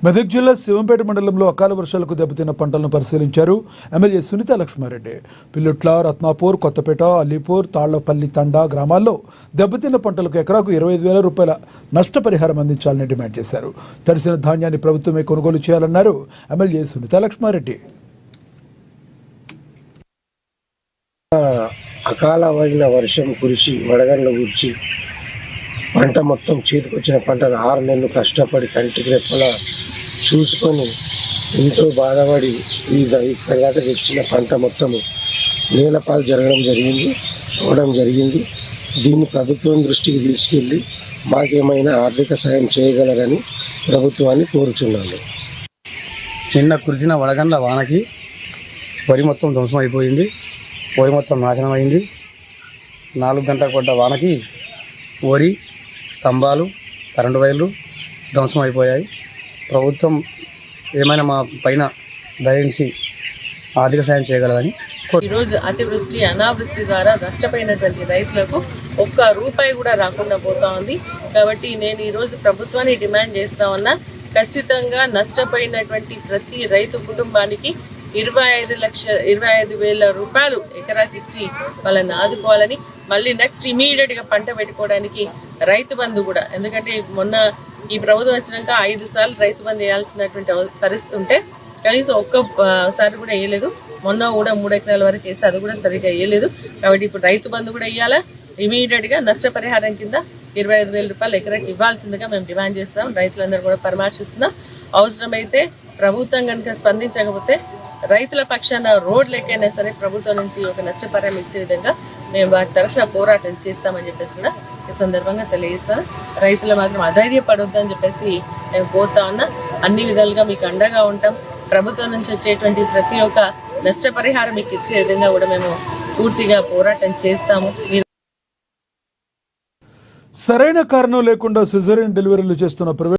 మెదక్ జిల్లా శివంపేట మండలంలో అకాల వర్షాలకు దెబ్బతిన్న పంటలను పరిశీలించారు ఎమ్మెల్యే సునీత లక్ష్మారెడ్డి. పిల్లుట్ల, రత్నాపూర్, కొత్తపేట, అలీపూర్, తాళ్లపల్లి తండా గ్రామాల్లో దెబ్బతిన్న పంటలకు ఎకరాకు 25,000 రూపాయల నష్టపరిహారం అందించాలని డిమాండ్ చేశారు. తడిసిన ధాన్యాన్ని ప్రభుత్వమే కొనుగోలు చేయాలన్నారు ఎమ్మెల్యే సునీత లక్ష్మారెడ్డి. అకాల వర్షం కురిసి వడగండ్ల కురిచి పంట మొత్తం చేతికొచ్చిన పంటను 6 నెలలు కష్టపడి కంటికి రెప్పలా చూసుకొని ఎంతో బాధపడి ఇప్పటిదాకా తెచ్చిన పంట మొత్తము నేలపాలు అవడం జరిగింది. దీన్ని ప్రభుత్వం దృష్టికి తీసుకెళ్ళి మాకేమైనా ఆర్థిక సాయం చేయగలరని ప్రభుత్వాన్ని కోరుచున్నాను. నిన్న కురిసిన వడగండ్ల వానకి వరి మొత్తం ధ్వంసం అయిపోయింది. వరి మొత్తం నాశనం అయింది. 4 గంటల పడ్డ వానకి వరి స్తంభాలు, కరెంటు వైర్లు ధ్వంసం అయిపోయాయి. ప్రభుత్వం ఏమైనా మా పైన దయించి ఆర్థిక సాయం చేయగలదని ఈరోజు అతివృష్టి అనావృష్టి ద్వారా నష్టపోయినటువంటి రైతులకు ఒక్క రూపాయి కూడా రాకుండా పోతా ఉంది. కాబట్టి నేను ఈరోజు ప్రభుత్వాన్ని డిమాండ్ చేస్తా ఉన్నా, ఖచ్చితంగా నష్టపోయినటువంటి ప్రతి రైతు కుటుంబానికి 25,000 రూపాయలు ఎకరాకి ఇచ్చి వాళ్ళని ఆదుకోవాలని, మళ్ళీ నెక్స్ట్ ఇమీడియట్గా పంట పెట్టుకోవడానికి రైతు బంధు కూడా, ఎందుకంటే మొన్న ఈ ప్రభుత్వం వచ్చినాక 5 సార్లు రైతు బంధు వేయాల్సినటువంటి పరిస్థితి ఉంటే కనీసం ఒక్కసారి కూడా వేయలేదు. మొన్న కూడా 3 ఎకరాల వరకు వేసి అది కూడా సరిగ్గా వేయలేదు. కాబట్టి ఇప్పుడు రైతు బంధు కూడా వేయాలా, ఇమీడియట్గా నష్టపరిహారం కింద 25,000 రూపాయలు ఎకరాకి ఇవ్వాల్సిందిగా మేము డిమాండ్ చేస్తాం. రైతులందరూ కూడా పరామర్శిస్తున్నాం. అవసరమైతే ప్రభుత్వం కనుక స్పందించకపోతే రైతుల పక్షాన రోడ్లెక్కైనా సరే ప్రభుత్వం నుంచి ఒక నష్టపరిహారం ఇచ్చే విధంగా మేము వారి తరఫున పోరాటం చేస్తామని చెప్పేసి కూడా ఈ సందర్భంగా తెలియజేస్తాను. రైతులు మాత్రం అధైర్యపడొద్దు అని చెప్పేసి నేను కోరుతా ఉన్నా. అన్ని విధాలుగా మీకు అండగా ఉంటాం. ప్రభుత్వం నుంచి వచ్చేటువంటి ప్రతి ఒక్క నష్టపరిహారం మీకు ఇచ్చే విధంగా కూడా మేము పూర్తిగా పోరాటం చేస్తాము. సరైన కారణం లేకుండా సిజేరియన్ డెలివరీలు చేస్తున్న